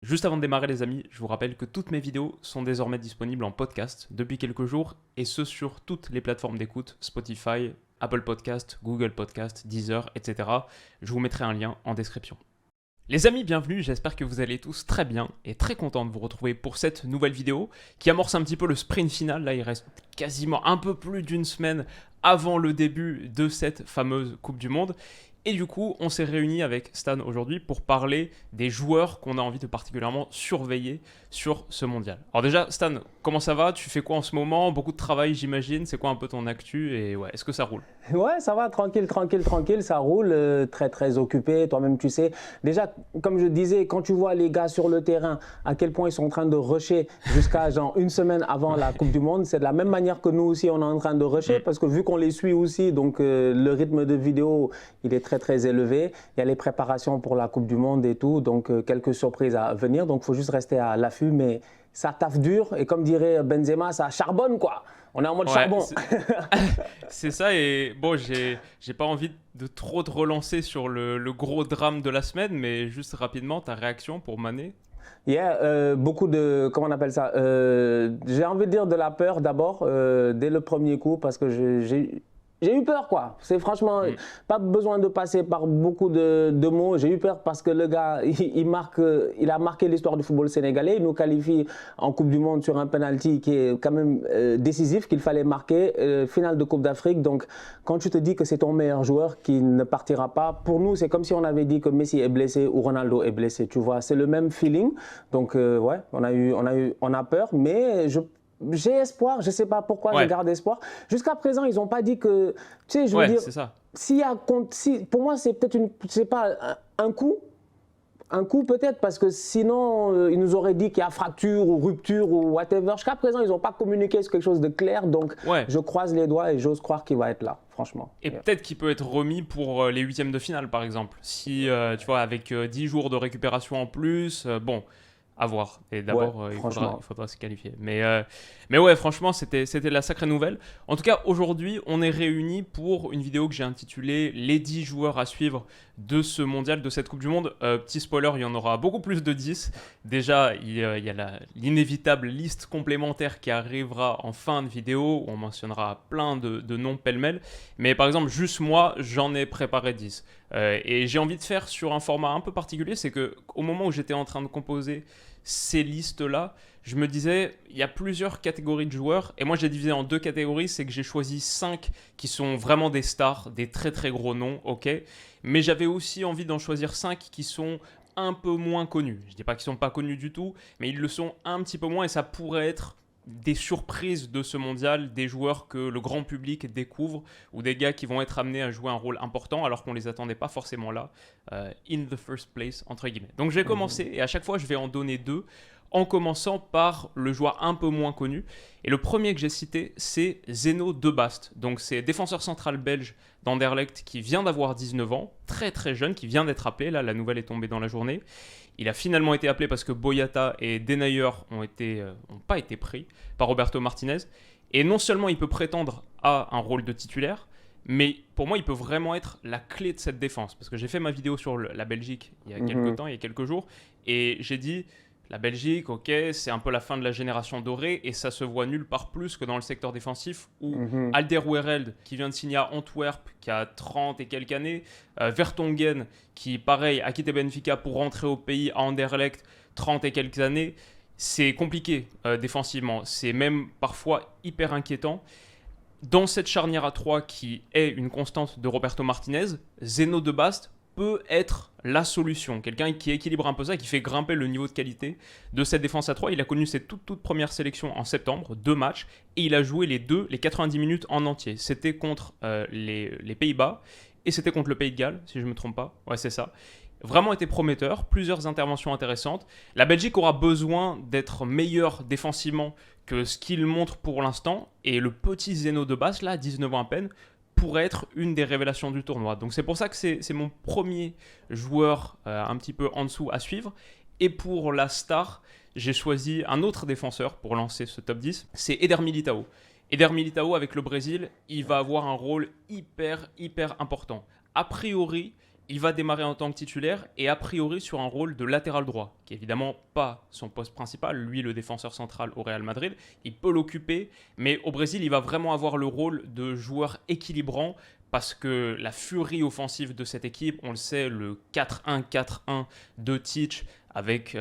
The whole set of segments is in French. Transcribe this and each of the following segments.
Juste avant de démarrer les amis, je vous rappelle que toutes mes vidéos sont désormais disponibles en podcast depuis quelques jours et ce sur toutes les plateformes d'écoute, Spotify, Apple Podcast, Google Podcast, Deezer, etc. Je vous mettrai un lien en description. Les amis, bienvenue, j'espère que vous allez tous très bien et très content de vous retrouver pour cette nouvelle vidéo qui amorce un petit peu le sprint final. Là, il reste quasiment un peu plus d'une semaine avant le début de cette fameuse Coupe du Monde. Et du coup, on s'est réunis avec Stan aujourd'hui pour parler des joueurs qu'on a envie de particulièrement surveiller sur ce mondial. Alors déjà, Stan, comment ça va? Tu fais quoi en ce moment? Beaucoup de travail, j'imagine. C'est quoi un peu ton actu? Et ouais, est-ce que ça roule? Ouais, ça va, tranquille, ça roule, très occupé, toi-même tu sais. Déjà, comme je disais, quand tu vois les gars sur le terrain, à quel point ils sont en train de rusher jusqu'à genre une semaine avant la Coupe du Monde, c'est de la même manière que nous aussi on est en train de rusher parce que vu qu'on les suit aussi, donc le rythme de vidéo, il est très élevé. Il y a les préparations pour la Coupe du Monde et tout, donc quelques surprises à venir, donc il faut juste rester à l'affût, mais ça taffe dur et comme dirait Benzema, ça charbonne quoi. On est en mode charbon. C'est ça et bon, j'ai pas envie de trop te relancer sur le gros drame de la semaine, mais juste rapidement, ta réaction pour Mané? Beaucoup de, comment on appelle ça, j'ai envie de dire de la peur d'abord, dès le premier coup, parce que j'ai eu peur quoi. C'est franchement, pas besoin de passer par beaucoup de mots. J'ai eu peur parce que le gars, il a marqué l'histoire du football sénégalais. Il nous qualifie en Coupe du Monde sur un penalty qui est quand même décisif, qu'il fallait marquer. Finale de Coupe d'Afrique. Donc, quand tu te dis que c'est ton meilleur joueur qui ne partira pas, pour nous, c'est comme si on avait dit que Messi est blessé ou Ronaldo est blessé. Tu vois, c'est le même feeling. Donc, ouais, on a peur, mais j'ai espoir, je ne sais pas pourquoi je garde espoir. Jusqu'à présent, ils n'ont pas dit que, tu sais, je veux dire, c'est ça. Pour moi, c'est peut-être un coup peut-être, parce que sinon, ils nous auraient dit qu'il y a fracture ou rupture ou whatever. Jusqu'à présent, ils n'ont pas communiqué sur quelque chose de clair, donc je croise les doigts et j'ose croire qu'il va être là, franchement. Et peut-être qu'il peut être remis pour les huitièmes de finale, par exemple. Si, tu vois, avec 10 jours de récupération en plus, bon... À voir. Et d'abord, il faudra se qualifier. Mais ouais, franchement, c'était la sacrée nouvelle. En tout cas, aujourd'hui, on est réunis pour une vidéo que j'ai intitulée « Les 10 joueurs à suivre de ce mondial, de cette Coupe du Monde ». Petit spoiler, il y en aura beaucoup plus de 10. Déjà, il y a l'inévitable liste complémentaire qui arrivera en fin de vidéo, où on mentionnera plein de noms pêle-mêle. Mais par exemple, juste moi, j'en ai préparé 10. Et j'ai envie de faire sur un format un peu particulier, c'est qu'au moment où j'étais en train de composer ces listes-là, je me disais, il y a plusieurs catégories de joueurs, et moi j'ai divisé en deux catégories, c'est que j'ai choisi 5 qui sont vraiment des stars, des très gros noms, ok, mais j'avais aussi envie d'en choisir 5 qui sont un peu moins connus. Je ne dis pas qu'ils ne sont pas connus du tout, mais ils le sont un petit peu moins, et ça pourrait être des surprises de ce mondial, des joueurs que le grand public découvre ou des gars qui vont être amenés à jouer un rôle important alors qu'on ne les attendait pas forcément là, in the first place, entre guillemets. Donc je vais commencer et à chaque fois je vais en donner 2 en commençant par le joueur un peu moins connu. Et le premier que j'ai cité, c'est Zeno De Bast. Donc c'est défenseur central belge d'Anderlecht qui vient d'avoir 19 ans, très jeune, qui vient d'être appelé, là la nouvelle est tombée dans la journée. Il a finalement été appelé parce que Boyata et Denayer n'ont pas été pris par Roberto Martinez. Et non seulement il peut prétendre à un rôle de titulaire, mais pour moi, il peut vraiment être la clé de cette défense. Parce que j'ai fait ma vidéo sur la Belgique il y a quelques temps, il y a quelques jours, et j'ai dit... La Belgique, ok, c'est un peu la fin de la génération dorée et ça se voit nulle part plus que dans le secteur défensif où Alderweireld, qui vient de signer à Antwerp, qui a 30 et quelques années, Vertonghen, qui pareil a quitté Benfica pour rentrer au pays à Anderlecht, 30 et quelques années, c'est compliqué défensivement, c'est même parfois hyper inquiétant. Dans cette charnière à 3 qui est une constante de Roberto Martinez, Zeno De Bast peut être la solution, quelqu'un qui équilibre un peu ça et qui fait grimper le niveau de qualité de cette défense à 3. Il a connu ses toutes premières sélections en septembre, 2 matchs, et il a joué les 90 minutes en entier. C'était contre les Pays-Bas et c'était contre le Pays de Galles, si je ne me trompe pas. Ouais, c'est ça. Vraiment été prometteur, plusieurs interventions intéressantes. La Belgique aura besoin d'être meilleure défensivement que ce qu'il montre pour l'instant, et le petit Zeno De Bast, là, 19 ans à peine, pourrait être une des révélations du tournoi. Donc c'est pour ça que c'est mon premier joueur un petit peu en dessous à suivre. Et pour la star, j'ai choisi un autre défenseur pour lancer ce top 10, c'est Eder Militão. Eder Militão, avec le Brésil, il va avoir un rôle hyper important. A priori, il va démarrer en tant que titulaire et a priori sur un rôle de latéral droit, qui est évidemment pas son poste principal. Lui, le défenseur central au Real Madrid, il peut l'occuper, mais au Brésil, il va vraiment avoir le rôle de joueur équilibrant parce que la furie offensive de cette équipe, on le sait, le 4-1-4-1 de Tite, avec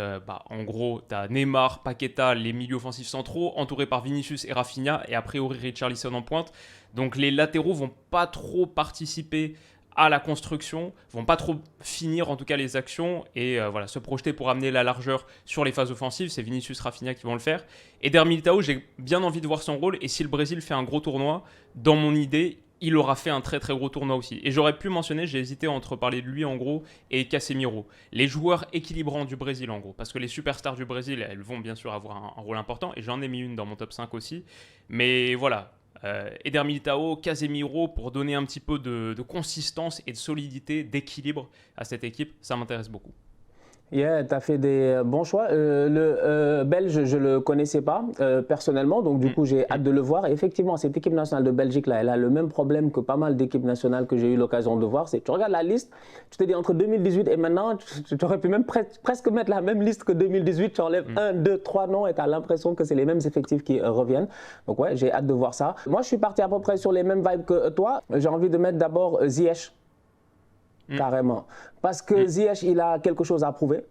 en gros, tu as Neymar, Paqueta, les milieux offensifs centraux, entourés par Vinicius et Rafinha, et a priori Richarlison en pointe. Donc les latéraux vont pas trop participer à la construction, vont pas trop finir en tout cas les actions et se projeter pour amener la largeur sur les phases offensives. C'est Vinicius, Rafinha qui vont le faire. Eder Militão, j'ai bien envie de voir son rôle, et si le Brésil fait un gros tournoi, dans mon idée, il aura fait un très très gros tournoi aussi. Et j'aurais pu mentionner, j'ai hésité entre parler de lui en gros et Casemiro. Les joueurs équilibrants du Brésil en gros. Parce que les superstars du Brésil, elles vont bien sûr avoir un rôle important. Et j'en ai mis une dans mon top 5 aussi. Mais voilà, Eder Militão, Casemiro, pour donner un petit peu de consistance et de solidité, d'équilibre à cette équipe, ça m'intéresse beaucoup. Yeah, tu as fait des bons choix. Le Belge, je ne le connaissais pas personnellement, donc du coup, j'ai hâte de le voir. Et effectivement, cette équipe nationale de Belgique, là, elle a le même problème que pas mal d'équipes nationales que j'ai eu l'occasion de voir. C'est tu regardes la liste, tu te dis entre 2018 et maintenant, tu aurais pu même presque mettre la même liste que 2018. Tu enlèves 1, 2, 3 noms et tu as l'impression que c'est les mêmes effectifs qui reviennent. Donc ouais, j'ai hâte de voir ça. Moi, je suis parti à peu près sur les mêmes vibes que toi. J'ai envie de mettre d'abord Ziyech. Carrément. Parce que Ziyech, il a quelque chose à prouver.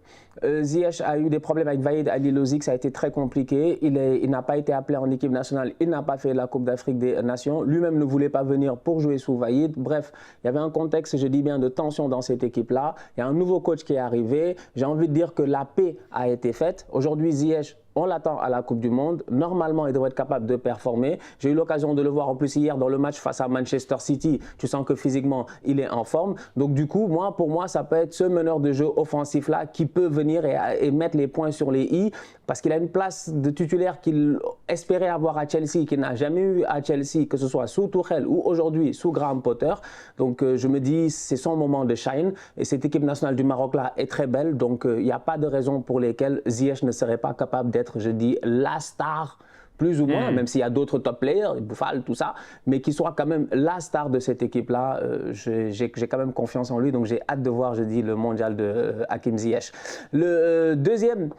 Ziyech a eu des problèmes avec Vahid Halilhodzic, ça a été très compliqué. Il n'a pas été appelé en équipe nationale, il n'a pas fait la Coupe d'Afrique des Nations. Lui-même ne voulait pas venir pour jouer sous Vahid. Bref, il y avait un contexte, je dis bien, de tension dans cette équipe-là. Il y a un nouveau coach qui est arrivé. J'ai envie de dire que la paix a été faite. Aujourd'hui, Ziyech, on l'attend à la Coupe du Monde. Normalement, il devrait être capable de performer. J'ai eu l'occasion de le voir en plus hier dans le match face à Manchester City. Tu sens que physiquement, il est en forme. Donc du coup, pour moi, ça peut être ce meneur de jeu offensif-là qui peut venir et mettre les points sur les i parce qu'il a une place de titulaire qu'il espérait avoir à Chelsea, qu'il n'a jamais eu à Chelsea, que ce soit sous Tuchel ou aujourd'hui sous Graham Potter. Donc je me dis, c'est son moment de shine. Et cette équipe nationale du Maroc-là est très belle. Donc il n'y a pas de raison pour lesquelles Ziyech ne serait pas capable d'être, je dis, la star, plus ou moins, même s'il y a d'autres top players, Boufal, tout ça, mais qui soit quand même la star de cette équipe-là. J'ai quand même confiance en lui, donc j'ai hâte de voir, je dis, le mondial de Hakim Ziyech. Le deuxième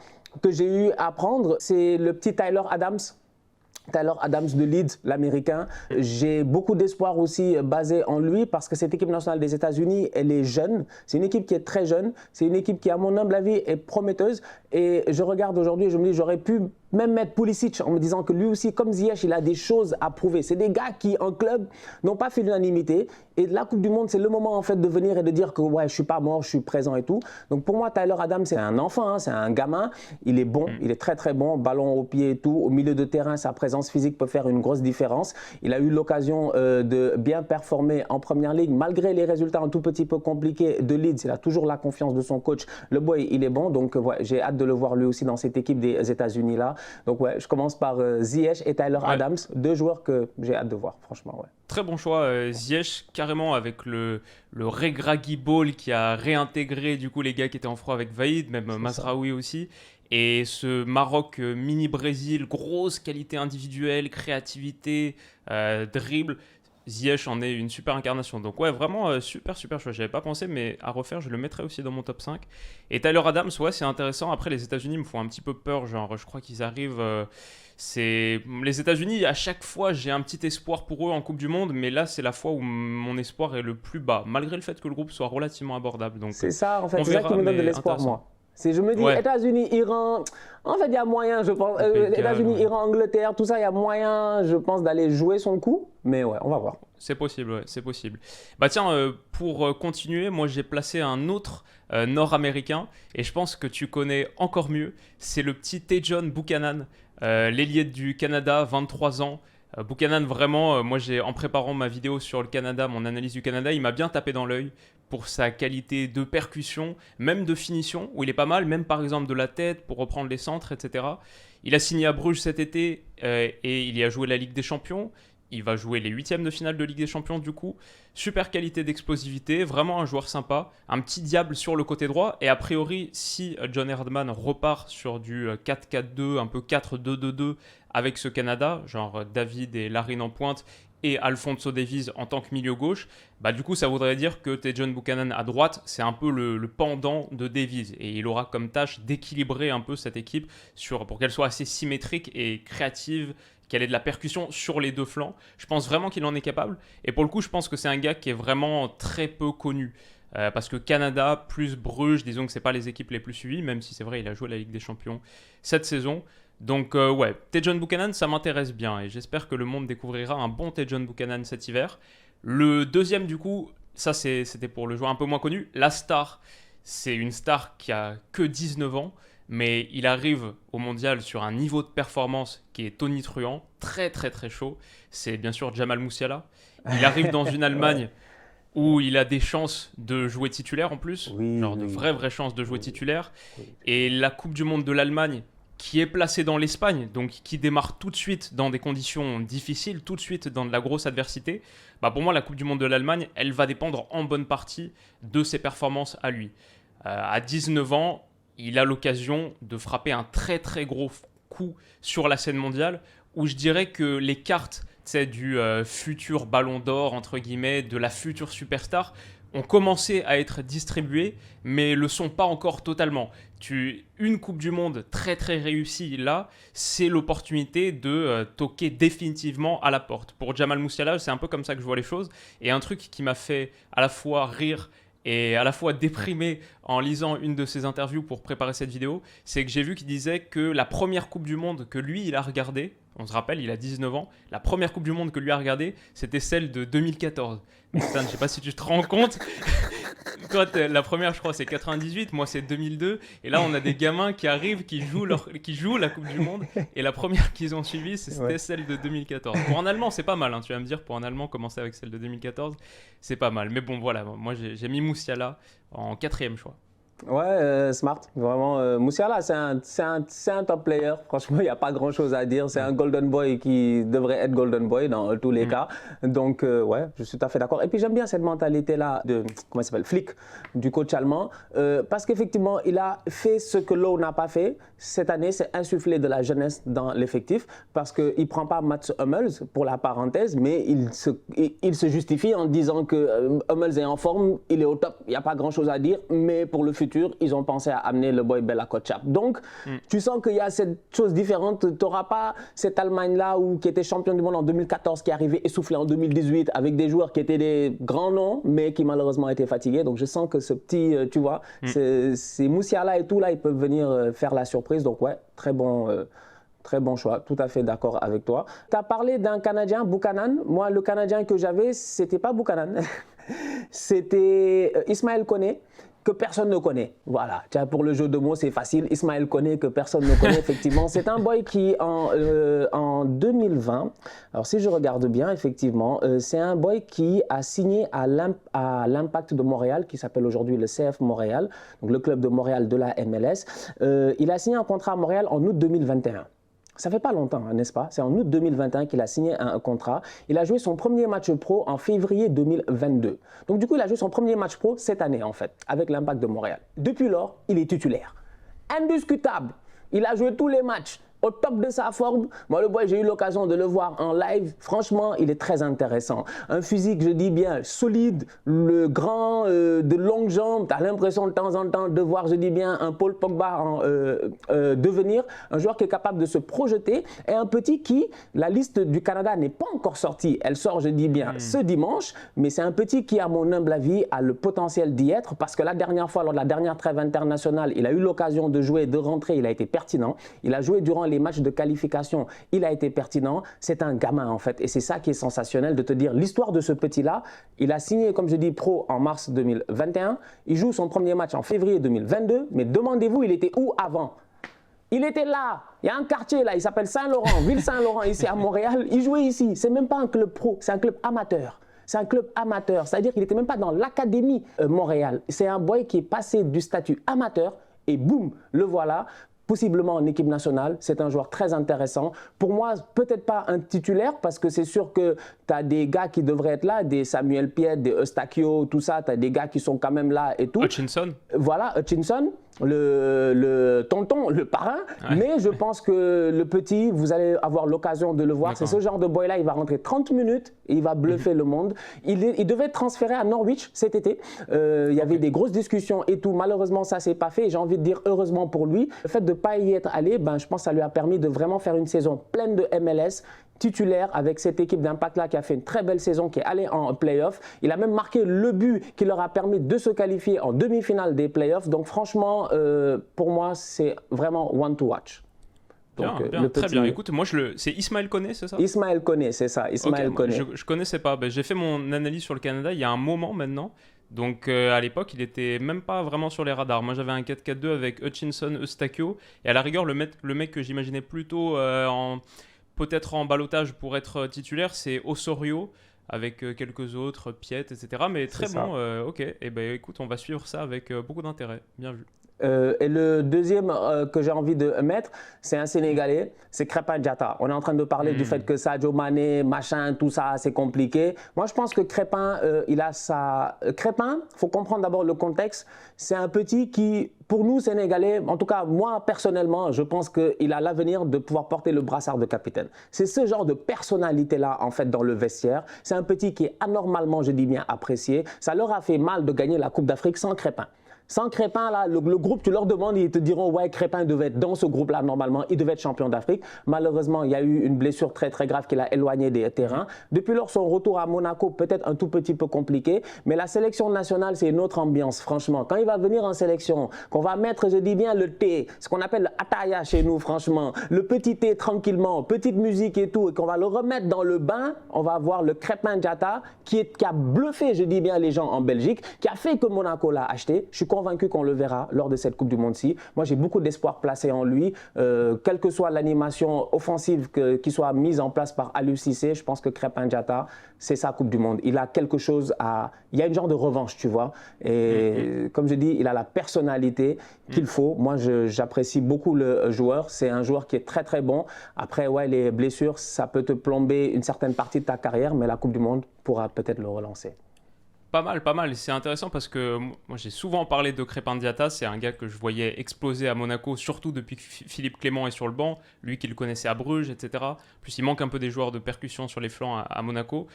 que j'ai eu à prendre, c'est le petit Tyler Adams. Tyler Adams de Leeds, l'Américain. J'ai beaucoup d'espoir aussi basé en lui parce que cette équipe nationale des États-Unis, elle est jeune. C'est une équipe qui est très jeune. C'est une équipe qui, à mon humble avis, est prometteuse. Et je regarde aujourd'hui et je me dis, j'aurais pu même mettre Pulisic en me disant que lui aussi, comme Ziyech, il a des choses à prouver. C'est des gars qui, en club, n'ont pas fait l'unanimité. Et la Coupe du Monde, c'est le moment en fait de venir et de dire que ouais, je suis pas mort, je suis présent et tout. Donc pour moi, Tyler Adams, c'est un enfant, hein, c'est un gamin. Il est bon, il est très très bon, ballon au pied et tout. Au milieu de terrain, sa présence physique peut faire une grosse différence. Il a eu l'occasion de bien performer en première ligue, malgré les résultats un tout petit peu compliqués de Leeds. Il a toujours la confiance de son coach. Le boy, il est bon. Donc ouais, j'ai hâte de le voir lui aussi dans cette équipe des États-Unis là. Donc ouais, je commence par Ziyech et Tyler Adams, deux joueurs que j'ai hâte de voir, franchement. Ouais. Très bon choix, Ziyech, carrément avec le Regragui Ball qui a réintégré du coup les gars qui étaient en froid avec Vahid, même Mazraoui aussi. Et ce Maroc mini-Brésil, grosse qualité individuelle, créativité, dribble. Ziyech en est une super incarnation. Donc ouais, vraiment super choix. J'avais pas pensé, mais à refaire, je le mettrais aussi dans mon top 5. Et Tyler Adams, ouais, c'est intéressant. Après, les États-Unis me font un petit peu peur. Genre, je crois qu'ils arrivent... Les États-Unis, à chaque fois, j'ai un petit espoir pour eux en Coupe du Monde, mais là, c'est la fois où mon espoir est le plus bas, malgré le fait que le groupe soit relativement abordable. Donc, c'est ça, en fait, c'est ça qui me donne de l'espoir, moi. Je me dis, États-Unis, Iran, en fait, il y a moyen, je pense. États-Unis, Iran, Angleterre, tout ça, il y a moyen, je pense, d'aller jouer son coup. Mais ouais, on va voir. C'est possible, ouais, c'est possible. Bah tiens, pour continuer, moi, j'ai placé un autre nord-américain, et je pense que tu connais encore mieux. C'est le petit Tejon Buchanan, l'ailier du Canada, 23 ans. Buchanan, vraiment, moi, en préparant ma vidéo sur le Canada, mon analyse du Canada, il m'a bien tapé dans l'œil pour sa qualité de percussion, même de finition, où il est pas mal, même par exemple de la tête, pour reprendre les centres, etc. Il a signé à Bruges cet été et il y a joué la Ligue des Champions. Il va jouer les 8e de finale de Ligue des Champions du coup. Super qualité d'explosivité, vraiment un joueur sympa. Un petit diable sur le côté droit. Et a priori, si John Herdman repart sur du 4-4-2, un peu 4-2-2-2 avec ce Canada, genre David et Larin en pointe et Alphonso Davies en tant que milieu gauche, bah du coup ça voudrait dire que Tejan Buchanan à droite, c'est un peu le pendant de Davies et il aura comme tâche d'équilibrer un peu cette équipe pour qu'elle soit assez symétrique et créative, qu'elle ait de la percussion sur les deux flancs. Je pense vraiment qu'il en est capable et pour le coup je pense que c'est un gars qui est vraiment très peu connu. Parce que Canada plus Bruges, disons que c'est pas les équipes les plus suivies, même si c'est vrai il a joué la Ligue des Champions cette saison. Donc ouais, Tejan Buchanan, ça m'intéresse bien et j'espère que le monde découvrira un bon Tejan Buchanan cet hiver. Le deuxième du coup, ça c'était pour le joueur un peu moins connu. La star, c'est une star qui a que 19 ans, mais il arrive au mondial sur un niveau de performance qui est tonitruant, très très très chaud. C'est bien sûr Jamal Musiala. Il arrive dans une Allemagne où il a des chances de jouer titulaire en plus, de vraies chances de jouer titulaire. Et la Coupe du Monde de l'Allemagne, qui est placée dans l'Espagne, donc qui démarre tout de suite dans des conditions difficiles, tout de suite dans de la grosse adversité, bah pour moi la Coupe du Monde de l'Allemagne, elle va dépendre en bonne partie de ses performances à lui. À 19 ans, il a l'occasion de frapper un très très gros coup sur la scène mondiale, où je dirais que les cartes du futur ballon d'or, entre guillemets, de la future superstar, ont commencé à être distribuées, mais le sont pas encore totalement. Une Coupe du Monde très très réussie là, c'est l'opportunité de toquer définitivement à la porte. Pour Jamal Musiala, c'est un peu comme ça que je vois les choses. Et un truc qui m'a fait à la fois rire et à la fois déprimé en lisant une de ses interviews pour préparer cette vidéo, c'est que j'ai vu qu'il disait que la première Coupe du Monde que lui, il a regardée, on se rappelle, il a 19 ans, la première Coupe du Monde que lui a regardée, c'était celle de 2014. Putain, je sais pas si tu te rends compte. Toi, la première, je crois, c'est 98, moi, c'est 2002. Et là, on a des gamins qui arrivent, qui jouent la Coupe du Monde. Et la première qu'ils ont suivie, c'était celle de 2014. Pour un Allemand, c'est pas mal, hein, tu vas me dire. Pour un Allemand, commencer avec celle de 2014, c'est pas mal. Mais bon, voilà, moi, j'ai mis Musiala en 4e choix. Ouais, smart. Vraiment, Musiala, c'est un top player. Franchement, il n'y a pas grand-chose à dire. C'est un golden boy qui devrait être golden boy dans tous les cas. Donc, ouais, je suis tout à fait d'accord. Et puis, j'aime bien cette mentalité-là de, comment il s'appelle, Flick, du coach allemand. Parce qu'effectivement, il a fait ce que Lowe n'a pas fait. Cette année, c'est insuffler de la jeunesse dans l'effectif. Parce qu'il ne prend pas Mats Hummels, pour la parenthèse, mais il se justifie en disant que Hummels est en forme, il est au top, il n'y a pas grand-chose à dire. Mais pour le futur, ils ont pensé à amener le boy Bella Kotchap. Donc, tu sens qu'il y a cette chose différente. Tu n'auras pas cette Allemagne-là qui était champion du monde en 2014, qui est arrivée essoufflée en 2018 avec des joueurs qui étaient des grands noms, mais qui malheureusement étaient fatigués. Donc, je sens que ce petit, tu vois, ces Musiala et tout, là, ils peuvent venir faire la surprise. Donc, ouais, très bon choix, tout à fait d'accord avec toi. Tu as parlé d'un Canadien, Buchanan. Moi, le Canadien que j'avais, c'était pas Buchanan. C'était Ismaël Koné, que personne ne connaît. Voilà, pour le jeu de mots, c'est facile. Ismaël Koné, que personne ne connaît, effectivement. C'est un boy qui, en 2020, alors si je regarde bien, effectivement, c'est un boy qui a signé à l'Impact de Montréal, qui s'appelle aujourd'hui le CF Montréal, donc le club de Montréal de la MLS. Il a signé un contrat à Montréal en août 2021. Ça fait pas longtemps, n'est-ce pas? C'est en août 2021 qu'il a signé un contrat. Il a joué son premier match pro en février 2022. Donc du coup, il a joué son premier match pro cette année, en fait, avec l'Impact de Montréal. Depuis lors, il est titulaire. Indiscutable. Il a joué tous les matchs. Au top de sa forme. Moi, le boy, j'ai eu l'occasion de le voir en live. Franchement, il est très intéressant. Un physique, je dis bien, solide, le grand, de longues jambes. Tu as l'impression de temps en temps de voir, je dis bien, un Paul Pogba devenir. Un joueur qui est capable de se projeter. Et un petit qui, la liste du Canada n'est pas encore sortie. Elle sort, je dis bien, ce dimanche. Mais c'est un petit qui, à mon humble avis, a le potentiel d'y être. Parce que la dernière fois, lors de la dernière trêve internationale, il a eu l'occasion de jouer, de rentrer. Il a été pertinent. Il a joué durant les matchs de qualification, il a été pertinent. C'est un gamin en fait et c'est ça qui est sensationnel de te dire l'histoire de ce petit-là. Il a signé, comme je dis, pro en mars 2021. Il joue son premier match en février 2022. Mais demandez-vous, il était où avant? Il était là. Il y a un quartier là, il s'appelle Saint-Laurent, Ville Saint-Laurent ici à Montréal. Il jouait ici. C'est même pas un club pro, c'est un club amateur. C'est un club amateur, c'est-à-dire qu'il n'était même pas dans l'académie Montréal. C'est un boy qui est passé du statut amateur et boum, le voilà. Possiblement en équipe nationale, c'est un joueur très intéressant. Pour moi, peut-être pas un titulaire parce que c'est sûr que tu as des gars qui devraient être là, des Samuel Piette, des Eustachio, tout ça, tu as des gars qui sont quand même là et tout. Hutchinson. Voilà, Hutchinson, le tonton, le parrain. Ouais. Mais je pense que le petit, vous allez avoir l'occasion de le voir. C'est ce genre de boy-là, il va rentrer 30 minutes et il va bluffer le monde. Il devait être transféré à Norwich cet été. Il y avait des grosses discussions et tout. Malheureusement, ça ne s'est pas fait. Et j'ai envie de dire heureusement pour lui. Le fait de ne pas y être allé, je pense que ça lui a permis de vraiment faire une saison pleine de MLS, titulaire avec cette équipe d'Impact-là qui a fait une très belle saison, qui est allée en play-off. Il a même marqué le but qui leur a permis de se qualifier en demi-finale des play-offs. Donc franchement, pour moi, c'est vraiment one to watch. Donc, bien, très bien. Écoute, moi, c'est Ismaël Koné, c'est ça? Ismaël Koné, c'est ça. Ismaël Koné. Je ne connaissais pas. J'ai fait mon analyse sur le Canada il y a un moment maintenant. Donc à l'époque, il n'était même pas vraiment sur les radars. Moi, j'avais un 4-4-2 avec Hutchinson, Eustachio. Et à la rigueur, le mec que j'imaginais plutôt peut-être en ballottage pour être titulaire, c'est Osorio, avec quelques autres, Piet, etc. Mais très bon, ok. Et écoute, on va suivre ça avec beaucoup d'intérêt. Bien vu. Et le deuxième que j'ai envie de mettre, c'est un Sénégalais, c'est Crépin Diatta. On est en train de parler du fait que Sadio Mané, machin, tout ça, c'est compliqué. Moi, je pense que Crépin, il a sa... Crépin, il faut comprendre d'abord le contexte. C'est un petit qui, pour nous, Sénégalais, en tout cas, moi, personnellement, je pense qu'il a l'avenir de pouvoir porter le brassard de capitaine. C'est ce genre de personnalité-là, en fait, dans le vestiaire. C'est un petit qui est anormalement, je dis bien, apprécié. Ça leur a fait mal de gagner la Coupe d'Afrique sans Crépin. Sans Crépin, là, le groupe, tu leur demandes, ils te diront, ouais, Crépin devait être dans ce groupe-là, normalement, il devait être champion d'Afrique. Malheureusement, il y a eu une blessure très, très grave qui l'a éloigné des terrains. Depuis lors, son retour à Monaco, peut-être un tout petit peu compliqué, mais la sélection nationale, c'est une autre ambiance, franchement. Quand il va venir en sélection, qu'on va mettre, je dis bien, le thé, ce qu'on appelle le ataya chez nous, franchement, le petit thé tranquillement, petite musique et tout, et qu'on va le remettre dans le bain, on va voir le Crépin Diatta qui a bluffé, je dis bien, les gens en Belgique, qui a fait que Monaco l'a acheté. Je suis convaincu qu'on le verra lors de cette Coupe du Monde-ci. Moi, j'ai beaucoup d'espoir placé en lui. Quelle que soit l'animation offensive qui soit mise en place par Aliou Cissé, je pense que Crépin Diatta, c'est sa Coupe du Monde. Il a quelque chose à... Il y a une genre de revanche, tu vois. Et comme je dis, il a la personnalité qu'il faut. Moi, j'apprécie beaucoup le joueur. C'est un joueur qui est très, très bon. Après, ouais, les blessures, ça peut te plomber une certaine partie de ta carrière, mais la Coupe du Monde pourra peut-être le relancer. Pas mal, pas mal. C'est intéressant parce que moi, j'ai souvent parlé de Crépin Diatta. C'est un gars que je voyais exploser à Monaco, surtout depuis que Philippe Clément est sur le banc. Lui qui le connaissait à Bruges, etc. Plus, il manque un peu des joueurs de percussion sur les flancs à Monaco.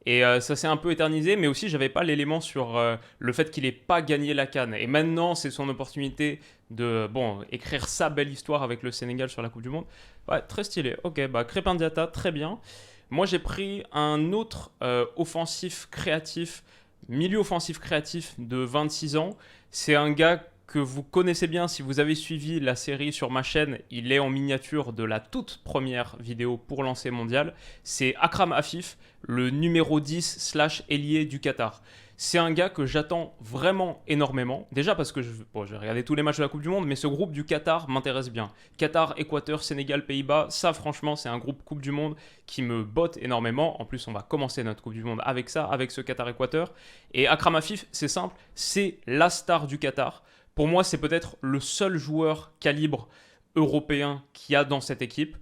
Et ça s'est un peu éternisé, mais aussi, j'avais pas l'élément sur le fait qu'il n'ait pas gagné la CAN. Et maintenant, c'est son opportunité de écrire sa belle histoire avec le Sénégal sur la Coupe du Monde. Ouais, très stylé. Ok, Crépin Diatta, très bien. Moi, j'ai pris un autre offensif créatif, milieu offensif créatif de 26 ans. C'est un gars que vous connaissez bien si vous avez suivi la série sur ma chaîne. Il est en miniature de la toute première vidéo pour lancer mondial. C'est Akram Afif, le numéro 10/ailier du Qatar. C'est un gars que j'attends vraiment énormément. Déjà parce que j'ai regardé tous les matchs de la Coupe du Monde, mais ce groupe du Qatar m'intéresse bien. Qatar, Équateur, Sénégal, Pays-Bas, ça franchement c'est un groupe Coupe du Monde qui me botte énormément. En plus on va commencer notre Coupe du Monde avec ça, avec ce Qatar-Équateur. Et Akram Afif, c'est simple, c'est la star du Qatar. Pour moi c'est peut-être le seul joueur calibre européen qu'il y a dans cette équipe.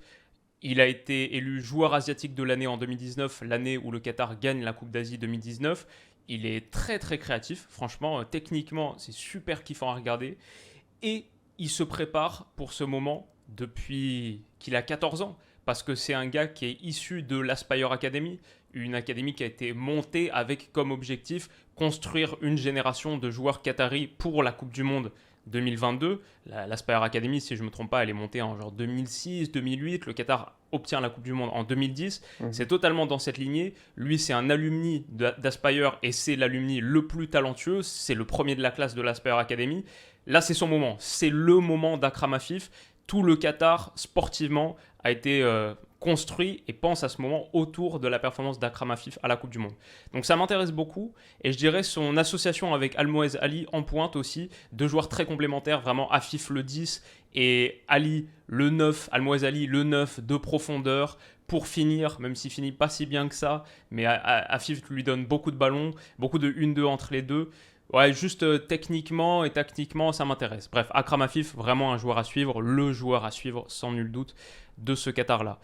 Il a été élu joueur asiatique de l'année en 2019, l'année où le Qatar gagne la Coupe d'Asie 2019. Il est très très créatif, franchement, techniquement c'est super kiffant à regarder. Et il se prépare pour ce moment depuis qu'il a 14 ans. Parce que c'est un gars qui est issu de l'Aspire Academy, une académie qui a été montée avec comme objectif construire une génération de joueurs qataris pour la Coupe du Monde 2022. L'Aspire Academy, si je ne me trompe pas, elle est montée en genre 2006, 2008. Le Qatar obtient la Coupe du Monde en 2010. C'est totalement dans cette lignée. Lui, c'est un alumni d'Aspire et c'est l'alumni le plus talentueux. C'est le premier de la classe de l'Aspire Academy. Là, c'est son moment. C'est le moment d'Akram Afif. Tout le Qatar, sportivement, a été construit et pense à ce moment autour de la performance d'Akram Afif à la Coupe du Monde. Donc ça m'intéresse beaucoup et je dirais son association avec Almoez Ali en pointe aussi, deux joueurs très complémentaires, vraiment Afif le 10 et Ali le 9, Almoez Ali le 9 de profondeur pour finir, même s'il finit pas si bien que ça, mais Afif lui donne beaucoup de ballons, beaucoup de 1-2 entre les deux. Ouais, juste techniquement et tactiquement, ça m'intéresse. Bref, Akram Afif, vraiment un joueur à suivre, le joueur à suivre, sans nul doute, de ce Qatar-là.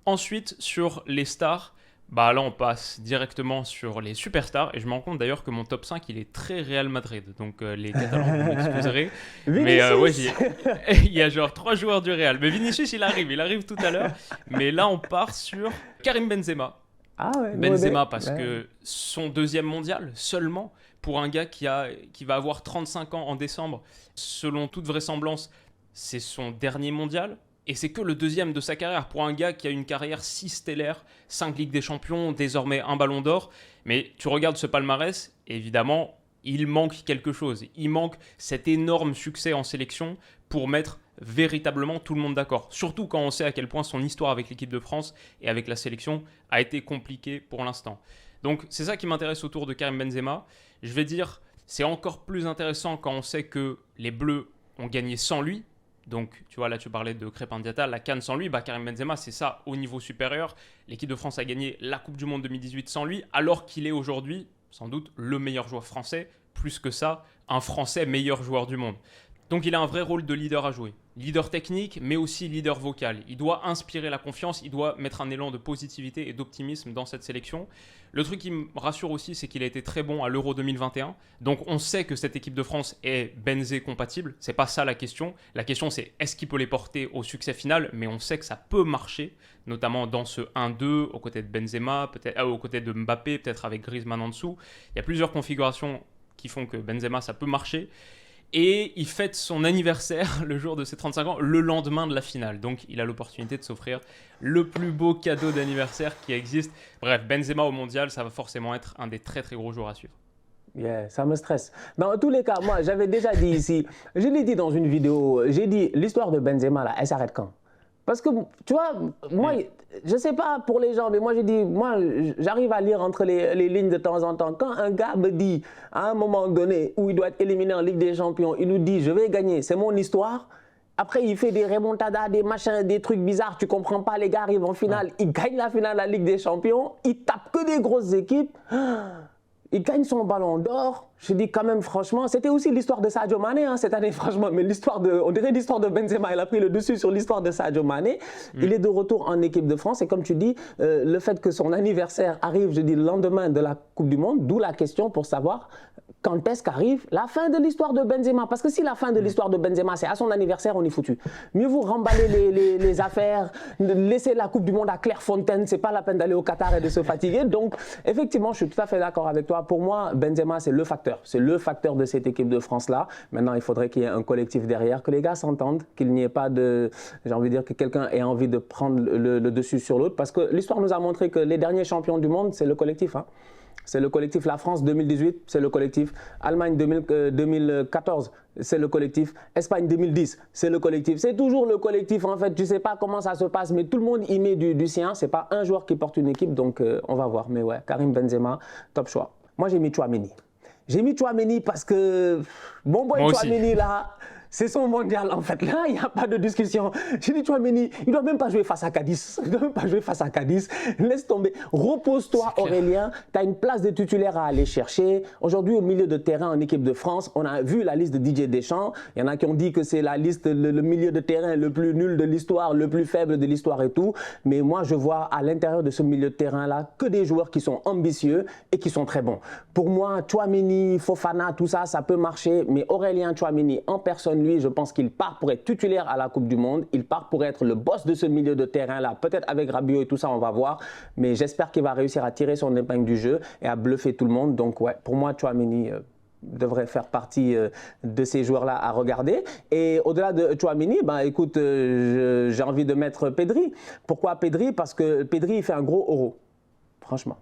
Ensuite, sur les stars, là on passe directement sur les superstars. Et je me rends compte d'ailleurs que mon top 5, il est très Real Madrid. Donc les Catalans, vous m'excuserez. Mais ouais, il y a genre 3 joueurs du Real. Mais Vinicius, il arrive tout à l'heure. Mais là, on part sur Karim Benzema. Ah ouais, Benzema, parce que son deuxième mondial seulement, pour un gars qui va avoir 35 ans en décembre, selon toute vraisemblance, c'est son dernier mondial. Et c'est que le deuxième de sa carrière pour un gars qui a une carrière si stellaire, 5 Ligues des Champions, désormais un Ballon d'Or. Mais tu regardes ce palmarès, évidemment, il manque quelque chose. Il manque cet énorme succès en sélection pour mettre véritablement tout le monde d'accord. Surtout quand on sait à quel point son histoire avec l'équipe de France et avec la sélection a été compliquée pour l'instant. Donc c'est ça qui m'intéresse autour de Karim Benzema. Je vais dire, c'est encore plus intéressant quand on sait que les Bleus ont gagné sans lui. Donc, tu vois, là, tu parlais de Crépin Diatta, la CAN sans lui, Karim Benzema, c'est ça au niveau supérieur. L'équipe de France a gagné la Coupe du Monde 2018 sans lui, alors qu'il est aujourd'hui, sans doute, le meilleur joueur français. Plus que ça, un Français meilleur joueur du monde. Donc, il a un vrai rôle de leader à jouer. Leader technique, mais aussi leader vocal. Il doit inspirer la confiance, il doit mettre un élan de positivité et d'optimisme dans cette sélection. Le truc qui me rassure aussi, c'est qu'il a été très bon à l'Euro 2021. Donc on sait que cette équipe de France est Benzé compatible. C'est pas ça la question. La question c'est est-ce qu'il peut les porter au succès final, mais on sait que ça peut marcher, notamment dans ce 1-2, aux côtés de Benzema, peut-être aux côtés de Mbappé, peut-être avec Griezmann en dessous. Il y a plusieurs configurations qui font que Benzema, ça peut marcher. Et il fête son anniversaire le jour de ses 35 ans, le lendemain de la finale. Donc il a l'opportunité de s'offrir le plus beau cadeau d'anniversaire qui existe. Bref, Benzema au mondial, ça va forcément être un des très très gros jours à suivre. Yeah, ça me stresse. Dans tous les cas, moi j'avais déjà dit ici, je l'ai dit dans une vidéo, j'ai dit l'histoire de Benzema là, elle s'arrête quand? Parce que, tu vois, moi, je ne sais pas pour les gens, mais moi, je dis, moi, j'arrive à lire entre les lignes de temps en temps. Quand un gars me dit, à un moment donné, où il doit être éliminé en Ligue des Champions, il nous dit, je vais gagner, c'est mon histoire. Après, il fait des remontadas, des machins, des trucs bizarres, tu comprends pas, les gars arrivent en finale, il gagne la finale de la Ligue des Champions, il tape que des grosses équipes. Il gagne son ballon d'or. Je dis quand même, franchement, c'était aussi l'histoire de Sadio Mané cette année, franchement. Mais on dirait l'histoire de Benzema, il a pris le dessus sur l'histoire de Sadio Mané. Il est de retour en équipe de France. Et comme tu dis, le fait que son anniversaire arrive, je dis, le lendemain de la Coupe du Monde, d'où la question pour savoir quand est-ce qu'arrive la fin de l'histoire de Benzema. Parce que si la fin de l'histoire de Benzema, c'est à son anniversaire, on est foutu. Mieux vous remballer les affaires, laisser la Coupe du Monde à Clairefontaine. C'est pas la peine d'aller au Qatar et de se fatiguer. Donc, effectivement, je suis tout à fait d'accord avec toi. Pour moi, Benzema, c'est le facteur. C'est le facteur de cette équipe de France-là. Maintenant, il faudrait qu'il y ait un collectif derrière, que les gars s'entendent, qu'il n'y ait pas de... J'ai envie de dire que quelqu'un ait envie de prendre le dessus sur l'autre. Parce que l'histoire nous a montré que les derniers champions du monde, c'est le collectif. C'est le collectif. La France 2018, c'est le collectif. Allemagne 2014, c'est le collectif. Espagne 2010, c'est le collectif. C'est toujours le collectif en fait. Tu ne sais pas comment ça se passe, mais tout le monde y met du sien. Ce n'est pas un joueur qui porte une équipe, donc on va voir. Mais ouais, Karim Benzema, top choix. Moi, j'ai mis Tchouaméni. J'ai mis Tchouaméni parce que bon boy Tchouaméni là, c'est son mondial en fait. Là, il n'y a pas de discussion. J'ai dit Tchouaméni, il ne doit même pas jouer face à Cadiz. Il ne doit même pas jouer face à Cadiz. Laisse tomber. Repose-toi Aurélien. Tu as une place de titulaire à aller chercher. Aujourd'hui, au milieu de terrain en équipe de France, on a vu la liste de Didier Deschamps. Il y en a qui ont dit que c'est la liste, le milieu de terrain le plus nul de l'histoire, le plus faible de l'histoire et tout. Mais moi, je vois à l'intérieur de ce milieu de terrain-là que des joueurs qui sont ambitieux et qui sont très bons. Pour moi, Tchouaméni, Fofana, tout ça, ça peut marcher. Mais Aurélien Tchouaméni en personne, lui, je pense qu'il part pour être titulaire à la Coupe du Monde. Il part pour être le boss de ce milieu de terrain-là. Peut-être avec Rabiot et tout ça, on va voir. Mais j'espère qu'il va réussir à tirer son épingle du jeu et à bluffer tout le monde. Donc, ouais, pour moi, Tchouaméni devrait faire partie de ces joueurs-là à regarder. Et au-delà de Tchouaméni, écoute, j'ai envie de mettre Pedri. Pourquoi Pedri? Parce que Pedri, il fait un gros euro. Franchement.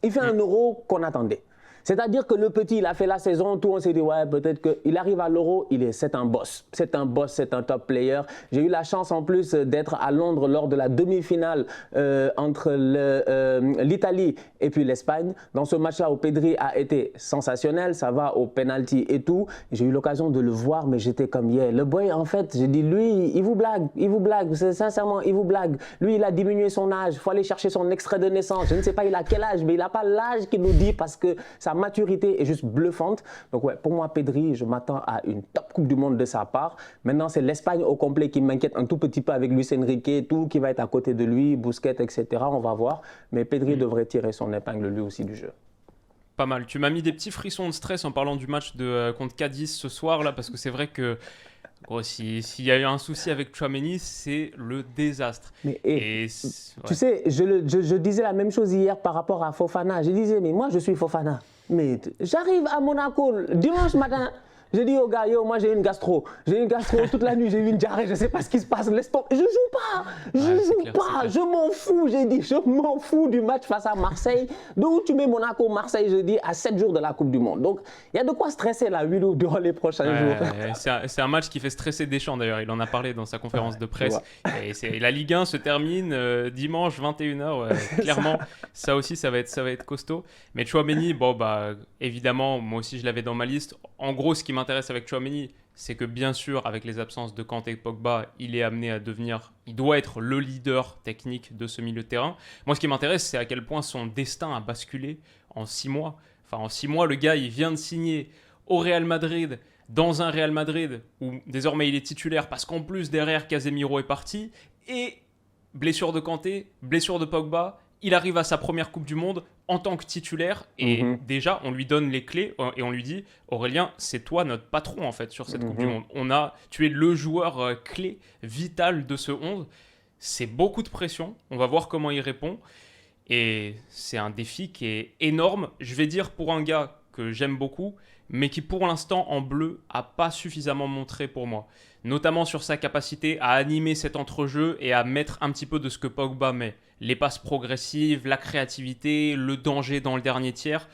Il fait un euro qu'on attendait. C'est-à-dire que le petit, il a fait la saison, tout on s'est dit, ouais, peut-être qu'il arrive à l'Euro, c'est un boss. C'est un boss, c'est un top player. J'ai eu la chance en plus d'être à Londres lors de la demi-finale entre l'Italie et puis l'Espagne. Dans ce match-là où Pedri a été sensationnel, ça va au penalty et tout. J'ai eu l'occasion de le voir, mais j'étais comme, yeah. Le boy, en fait, j'ai dit, lui, il vous blague, sincèrement, il vous blague. Lui, il a diminué son âge, il faut aller chercher son extrait de naissance. Je ne sais pas, il a quel âge, mais il n'a pas l'âge qu'il nous dit parce que sa maturité est juste bluffante. Donc ouais, pour moi, Pedri, je m'attends à une top Coupe du Monde de sa part. Maintenant, c'est l'Espagne au complet qui m'inquiète un tout petit peu avec Luis Enrique et tout, qui va être à côté de lui, Busquets, etc. On va voir. Mais Pedri devrait tirer son épingle lui aussi du jeu. Pas mal. Tu m'as mis des petits frissons de stress en parlant du match contre Cadiz ce soir là, parce que c'est vrai que Gros, s'il y a eu un souci avec Tchouaméni, c'est le désastre. Mais, tu sais, je disais la même chose hier par rapport à Fofana. Je disais, mais moi, je suis Fofana. Mais j'arrive à Monaco dimanche matin. Je dis aux gars, yo, moi j'ai une gastro. J'ai une gastro toute la nuit, j'ai eu une diarrhée, je ne sais pas ce qui se passe. Laisse tomber. Je ne joue pas. Je m'en fous. J'ai dit, je m'en fous du match face à Marseille. D'où tu mets Monaco, Marseille, je dis, à 7 jours de la Coupe du Monde. Donc, il y a de quoi stresser là, Wilou, durant les prochains jours. C'est un match qui fait stresser Deschamps d'ailleurs. Il en a parlé dans sa conférence de presse. Et la Ligue 1 se termine dimanche 21h. Clairement, ça aussi, ça va être costaud. Mais Tchouaméni, bon, bah, évidemment, moi aussi, je l'avais dans ma liste. En gros, ce qui m'intéresse avec Tchouaméni, c'est que bien sûr, avec les absences de Kanté et Pogba, il est amené à il doit être le leader technique de ce milieu de terrain. Moi, ce qui m'intéresse, c'est à quel point son destin a basculé en 6 mois. Enfin, en 6 mois, le gars, il vient de signer au Real Madrid, dans un Real Madrid où désormais il est titulaire parce qu'en plus, derrière, Casemiro est parti. Et blessure de Kanté, blessure de Pogba, il arrive à sa première Coupe du Monde en tant que titulaire et déjà on lui donne les clés et on lui dit Aurélien, c'est toi notre patron en fait sur cette Coupe du Monde. Tu es le joueur clé, vital de ce 11. C'est beaucoup de pression, on va voir comment il répond et c'est un défi qui est énorme. Je vais dire pour un gars que j'aime beaucoup mais qui pour l'instant en bleu a pas suffisamment montré pour moi. Notamment sur sa capacité à animer cet entrejeu et à mettre un petit peu de ce que Pogba met. Les passes progressives, la créativité, le danger dans le dernier tiers.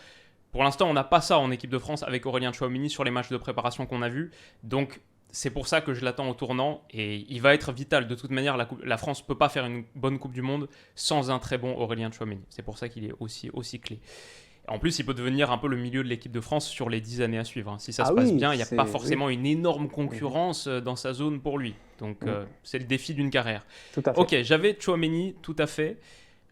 Pour l'instant, on n'a pas ça en équipe de France avec Aurélien Tchouaméni sur les matchs de préparation qu'on a vus. Donc, c'est pour ça que je l'attends au tournant et il va être vital. De toute manière, la France ne peut pas faire une bonne Coupe du Monde sans un très bon Aurélien Tchouaméni. C'est pour ça qu'il est aussi clé. En plus, il peut devenir un peu le milieu de l'équipe de France sur les 10 années à suivre. Si ça se passe bien, il n'y a pas forcément une énorme concurrence dans sa zone pour lui. Donc, c'est le défi d'une carrière. Tout à fait. Ok, j'avais Tchouaméni, tout à fait.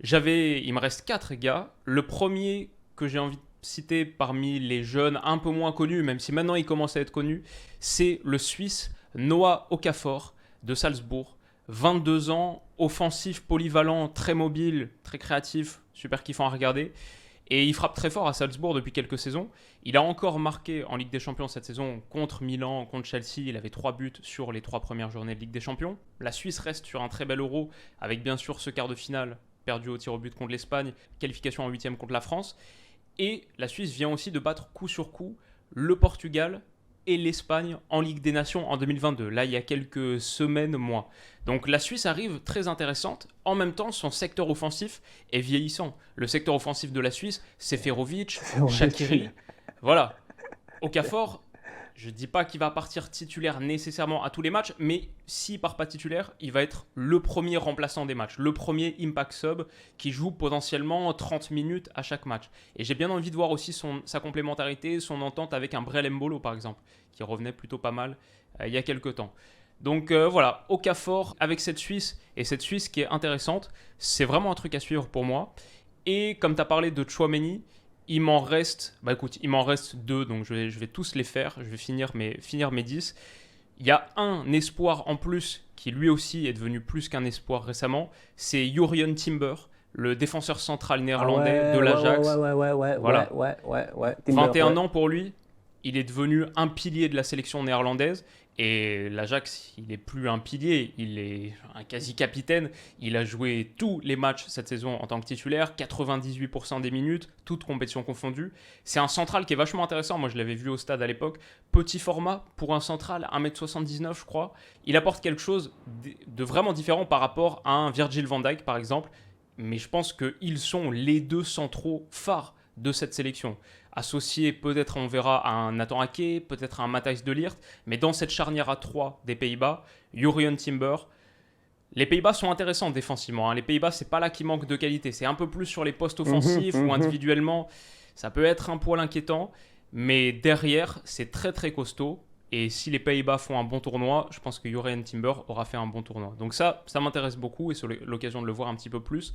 Il me reste 4 gars. Le premier que j'ai envie de citer parmi les jeunes un peu moins connus, même si maintenant il commence à être connu, c'est le Suisse Noah Okafor de Salzbourg. 22 ans, offensif, polyvalent, très mobile, très créatif, super kiffant à regarder. Et il frappe très fort à Salzbourg depuis quelques saisons. Il a encore marqué en Ligue des Champions cette saison contre Milan, contre Chelsea. Il avait 3 buts sur les 3 premières journées de Ligue des Champions. La Suisse reste sur un très bel Euro, avec bien sûr ce quart de finale perdu au tir au but contre l'Espagne, qualification en 8e contre la France. Et la Suisse vient aussi de battre coup sur coup le Portugal et l'Espagne en Ligue des Nations en 2022. Là, il y a quelques semaines, mois. Donc la Suisse arrive très intéressante. En même temps, son secteur offensif est vieillissant. Le secteur offensif de la Suisse, c'est Seferovic, Shaqiri. Voilà. Okafor, je ne dis pas qu'il va partir titulaire nécessairement à tous les matchs, mais s'il ne part pas titulaire, il va être le premier remplaçant des matchs, le premier impact sub qui joue potentiellement 30 minutes à chaque match. Et j'ai bien envie de voir aussi sa complémentarité, son entente avec un Brel Mbolo par exemple, qui revenait plutôt pas mal il y a quelques temps. Donc voilà, Okafor avec cette Suisse, et cette Suisse qui est intéressante, c'est vraiment un truc à suivre pour moi. Et comme tu as parlé de Tchouaméni, il m'en reste 2, donc je vais tous les faire. Je vais finir mes 10. Il y a un espoir en plus qui lui aussi est devenu plus qu'un espoir récemment. C'est Jurrien Timber, le défenseur central néerlandais de l'Ajax. Ouais. Timber, 21 ans pour lui. Il est devenu un pilier de la sélection néerlandaise. Et l'Ajax, il n'est plus un pilier, il est un quasi-capitaine. Il a joué tous les matchs cette saison en tant que titulaire, 98% des minutes, toutes compétitions confondues. C'est un central qui est vachement intéressant. Moi, je l'avais vu au stade à l'époque. Petit format pour un central, 1m79, je crois. Il apporte quelque chose de vraiment différent par rapport à un Virgil van Dijk, par exemple. Mais je pense qu'ils sont les deux centraux phares de cette sélection. Associé peut-être, on verra, à un Nathan Ake, peut-être à un Matthijs de Ligt, mais dans cette charnière à 3 des Pays-Bas, Jurrien Timber. Les Pays-Bas sont intéressants défensivement. Les Pays-Bas, c'est pas là qu'il manque de qualité. C'est un peu plus sur les postes offensifs ou individuellement. Ça peut être un poil inquiétant, mais derrière, c'est très très costaud. Et si les Pays-Bas font un bon tournoi, je pense que Jurrien Timber aura fait un bon tournoi. Donc ça m'intéresse beaucoup et c'est l'occasion de le voir un petit peu plus.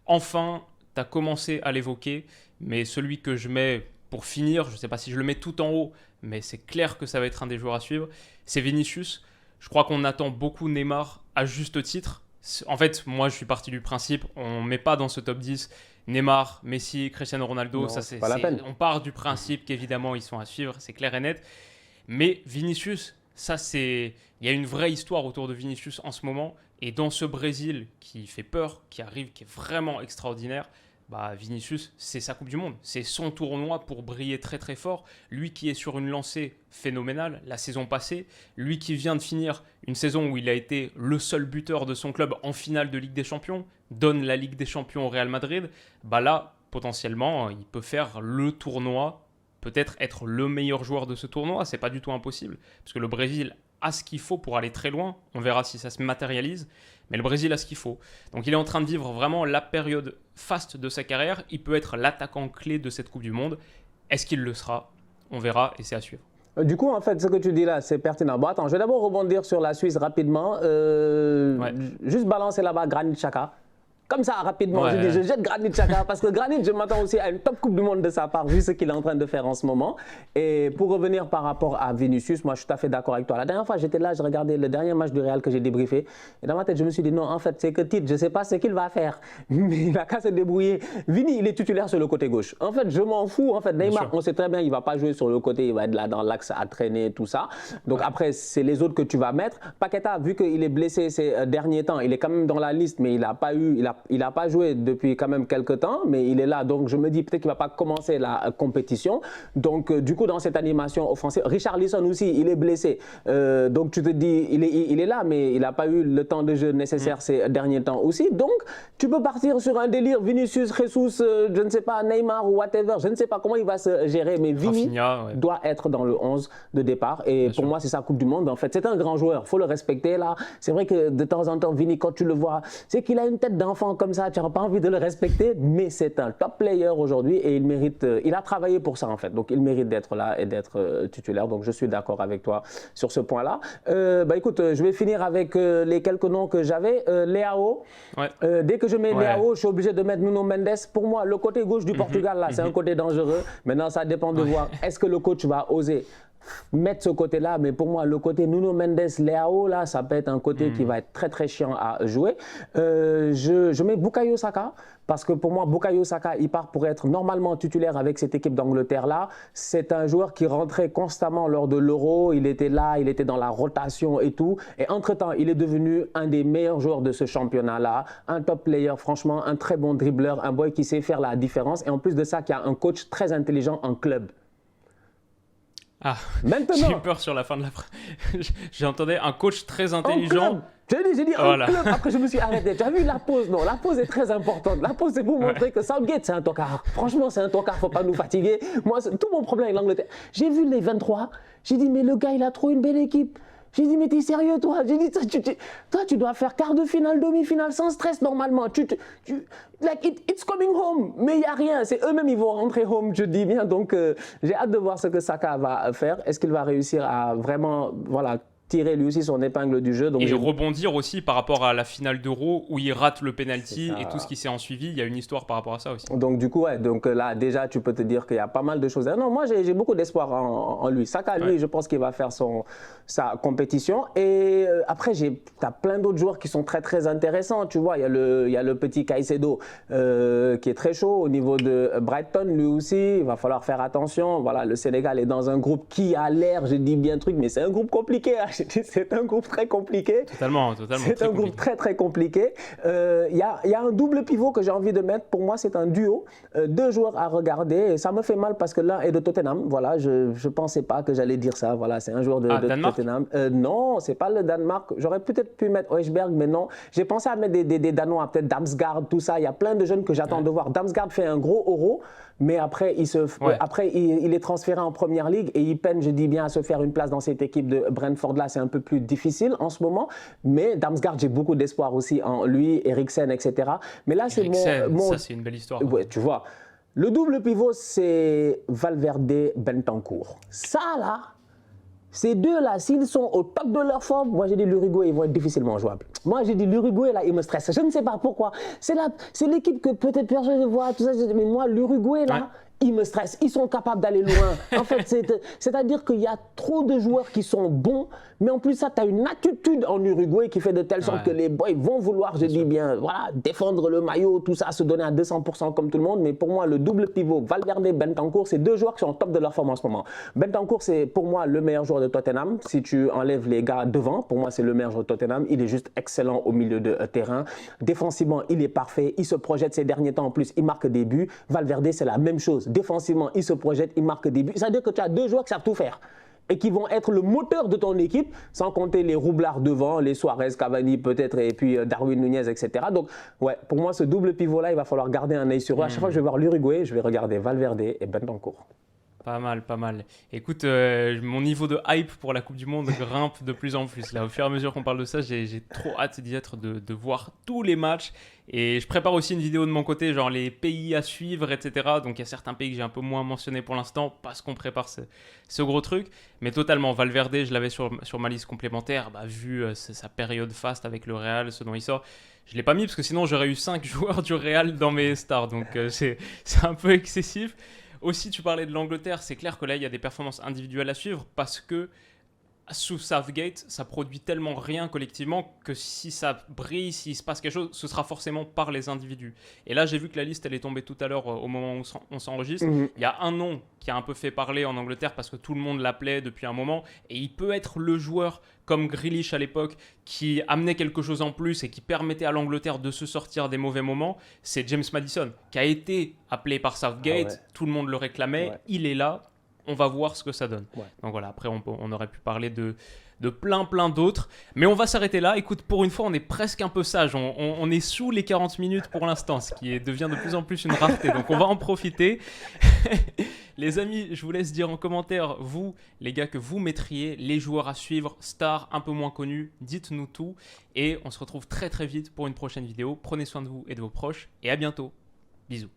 Enfin, tu as commencé à l'évoquer, mais celui que je mets pour finir, je ne sais pas si je le mets tout en haut, mais c'est clair que ça va être un des joueurs à suivre, c'est Vinicius. Je crois qu'on attend beaucoup Neymar à juste titre. En fait, moi, je suis parti du principe, on ne met pas dans ce top 10 Neymar, Messi, Cristiano Ronaldo. Non, on part du principe qu'évidemment, ils sont à suivre, c'est clair et net. Mais Vinicius, Ça, il y a une vraie histoire autour de Vinicius en ce moment. Et dans ce Brésil qui fait peur, qui arrive, qui est vraiment extraordinaire, bah Vinicius, c'est sa Coupe du Monde. C'est son tournoi pour briller très très fort. Lui qui est sur une lancée phénoménale la saison passée. Lui qui vient de finir une saison où il a été le seul buteur de son club en finale de Ligue des Champions, donne la Ligue des Champions au Real Madrid. Bah là, potentiellement, il peut faire le tournoi, peut-être être le meilleur joueur de ce tournoi. C'est pas du tout impossible. Parce que le Brésil a ce qu'il faut pour aller très loin. On verra si ça se matérialise. Mais le Brésil a ce qu'il faut. Donc il est en train de vivre vraiment la période faste de sa carrière. Il peut être l'attaquant clé de cette Coupe du Monde. Est-ce qu'il le sera? On verra et c'est à suivre. Du coup, en fait, ce que tu dis là, c'est pertinent. Bon, attends, je vais d'abord rebondir sur la Suisse rapidement. Juste balancer là-bas Granit Xhaka. Comme ça, rapidement, Ouais. je jette Granit Xhaka parce que Granit, je m'attends aussi à une top Coupe du Monde de sa part, vu ce qu'il est en train de faire en ce moment. Et pour revenir par rapport à Vinicius, moi, je suis tout à fait d'accord avec toi. La dernière fois, j'étais là, je regardais le dernier match du Real que j'ai débriefé. Et dans ma tête, je me suis dit, non, en fait, c'est que Tite, je ne sais pas ce qu'il va faire. Mais il a qu'à se débrouiller. Vini, il est titulaire sur le côté gauche. En fait, je m'en fous. En fait, Neymar, on sait très bien, il ne va pas jouer sur le côté, il va être là dans l'axe à traîner, tout ça. Donc après, c'est les autres que tu vas mettre. Paqueta, vu qu'il est blessé ces derniers temps, il est quand même dans la liste, mais il n'a pas joué depuis quand même quelques temps, mais il est là. Donc je me dis peut-être qu'il ne va pas commencer la compétition. Donc du coup, dans cette animation offensive, Richarlison aussi, il est blessé. Donc tu te dis, il est là, mais il n'a pas eu le temps de jeu nécessaire ces derniers temps aussi. Donc tu peux partir sur un délire Vinicius, Jesus, je ne sais pas, Neymar ou whatever. Je ne sais pas comment il va se gérer, mais Vini Rafinha, doit être dans le 11 de départ. Et Bien pour sûr. moi, c'est sa Coupe du Monde. En fait, c'est un grand joueur. Il faut le respecter là. C'est vrai que de temps en temps, Vini, quand tu le vois, c'est qu'il a une tête d'enfant comme ça. Tu n'auras pas envie de le respecter, mais c'est un top player aujourd'hui et il mérite. Il a travaillé pour ça en fait, donc il mérite d'être là et d'être titulaire. Donc je suis d'accord avec toi sur ce point-là. Écoute, je vais finir avec les quelques noms que j'avais. Leao. Ouais. Dès que je mets Leao, je suis obligé de mettre Nuno Mendes. Pour moi, le côté gauche du Portugal là, c'est un côté dangereux. Maintenant, ça dépend de voir. Est-ce que le coach va oser mettre ce côté-là, mais pour moi, le côté Nuno Mendes, Leao, là, ça peut être un côté qui va être très très chiant à jouer. Je mets Bukayo Saka, parce que pour moi, Bukayo Saka, il part pour être normalement titulaire avec cette équipe d'Angleterre-là. C'est un joueur qui rentrait constamment lors de l'Euro, il était là, il était dans la rotation et tout. Et entre-temps, il est devenu un des meilleurs joueurs de ce championnat-là, un top player, franchement, un très bon dribbleur, un boy qui sait faire la différence. Et en plus de ça, qui a un coach très intelligent en club. Ah, Maintenant, j'ai eu peur sur la fin de la phrase. J'entendais un coach très intelligent. J'ai dit Voilà. un club, après je me suis arrêté. Tu as vu la pause? Non, la pause est très importante. La pause, c'est pour montrer que Southgate, c'est un tocard. Franchement, c'est un tocard, faut pas nous fatiguer. Moi, tout mon problème avec l'Angleterre. J'ai vu les 23, j'ai dit, mais le gars, il a trop une belle équipe. J'ai dit, mais t'es sérieux, toi? J'ai dit, toi, tu dois faire quart de finale, demi-finale sans stress normalement. It's coming home. Mais il n'y a rien. C'est eux-mêmes, ils vont rentrer home, je dis bien. Donc, j'ai hâte de voir ce que Saka va faire. Est-ce qu'il va réussir à vraiment, voilà, tirer lui aussi son épingle du jeu. Donc et rebondir aussi par rapport à la finale d'Euro où il rate le penalty et tout ce qui s'est en suivi. Il y a une histoire par rapport à ça aussi. Donc du coup, ouais, donc là déjà tu peux te dire qu'il y a pas mal de choses. Non, moi j'ai beaucoup d'espoir en lui. Saka, lui, je pense qu'il va faire sa compétition. Et après, tu as plein d'autres joueurs qui sont très très intéressants. Tu vois, il y a le petit Caicedo qui est très chaud au niveau de Brighton, lui aussi. Il va falloir faire attention. Voilà, le Sénégal est dans un groupe qui a l'air, je dis bien truc, mais c'est un groupe compliqué. Hein. C'est un groupe très compliqué. Totalement. C'est un groupe très très compliqué. Il y a un double pivot que j'ai envie de mettre. Pour moi, c'est un duo. Deux joueurs à regarder. Et ça me fait mal parce que l'un est de Tottenham. Voilà, je ne pensais pas que j'allais dire ça. Voilà, c'est un joueur de Tottenham. Non, c'est pas le Danemark. J'aurais peut-être pu mettre Højbjerg, mais non. J'ai pensé à mettre des Danois, peut-être Damsgaard, tout ça. Il y a plein de jeunes que j'attends de voir. Damsgaard fait un gros Euro. Mais après, il est transféré en Première Ligue et il peine, je dis bien, à se faire une place dans cette équipe de Brentford-là. C'est un peu plus difficile en ce moment. Mais Damsgaard, j'ai beaucoup d'espoir aussi en lui, Eriksen, etc. Mais là, c'est ça, c'est une belle histoire. Ouais, tu vois. Le double pivot, c'est Valverde-Bentancur. Ça, là, ces deux-là, s'ils sont au top de leur forme, moi, j'ai dit l'Uruguay, ils vont être difficilement jouables. Moi, j'ai dit l'Uruguay, là, il me stresse. Je ne sais pas pourquoi. C'est l'équipe que peut-être personne ne voit, tout ça. Mais moi, l'Uruguay, là, ils me stressent, ils sont capables d'aller loin. En fait, c'est-à-dire qu'il y a trop de joueurs qui sont bons, mais en plus ça, tu as une attitude en Uruguay qui fait de telle sorte que les boys vont vouloir, je dis bien, voilà, défendre le maillot, tout ça, se donner à 200% comme tout le monde. Mais pour moi, le double pivot, Valverde, Bentancur, c'est deux joueurs qui sont au top de leur forme en ce moment. Bentancur, c'est pour moi le meilleur joueur de Tottenham. Si tu enlèves les gars devant, pour moi, c'est le meilleur joueur de Tottenham. Il est juste excellent au milieu de terrain. Défensivement, il est parfait. Il se projette ces derniers temps en plus, il marque des buts. Valverde, c'est la même chose. Défensivement, il se projette, il marque des buts. C'est-à-dire que tu as deux joueurs qui savent tout faire et qui vont être le moteur de ton équipe, sans compter les roublards devant, les Suarez, Cavani peut-être, et puis Darwin Nunez, etc. Donc, ouais, pour moi, ce double pivot-là, il va falloir garder un œil sur eux. À chaque fois que je vais voir l'Uruguay, je vais regarder Valverde et Bentancur. Pas mal, pas mal. Écoute, mon niveau de hype pour la Coupe du Monde grimpe de plus en plus. Là, au fur et à mesure qu'on parle de ça, j'ai trop hâte d'y être, de voir tous les matchs. Et je prépare aussi une vidéo de mon côté, genre les pays à suivre, etc. Donc il y a certains pays que j'ai un peu moins mentionnés pour l'instant parce qu'on prépare ce gros truc. Mais totalement, Valverde, je l'avais sur ma liste complémentaire, vu sa période faste avec le Real, ce dont il sort. Je ne l'ai pas mis parce que sinon j'aurais eu 5 joueurs du Real dans mes stars. Donc c'est un peu excessif. Aussi, tu parlais de l'Angleterre, c'est clair que là, il y a des performances individuelles à suivre parce que sous Southgate, ça produit tellement rien collectivement que si ça brille, s'il se passe quelque chose, ce sera forcément par les individus. Et là, j'ai vu que la liste, elle est tombée tout à l'heure au moment où on s'enregistre. Il y a un nom qui a un peu fait parler en Angleterre parce que tout le monde l'appelait depuis un moment. Et il peut être le joueur comme Grealish à l'époque qui amenait quelque chose en plus et qui permettait à l'Angleterre de se sortir des mauvais moments. C'est James Maddison qui a été appelé par Southgate. Tout le monde le réclamait. Il est là. On va voir ce que ça donne. Donc voilà, après on aurait pu parler de plein d'autres. Mais on va s'arrêter là. Écoute, pour une fois, on est presque un peu sage. On est sous les 40 minutes pour l'instant, ce qui devient de plus en plus une rareté. Donc on va en profiter. Les amis, je vous laisse dire en commentaire, vous, les gars, que vous mettriez les joueurs à suivre, stars un peu moins connus. Dites-nous tout. Et on se retrouve très très vite pour une prochaine vidéo. Prenez soin de vous et de vos proches. Et à bientôt. Bisous.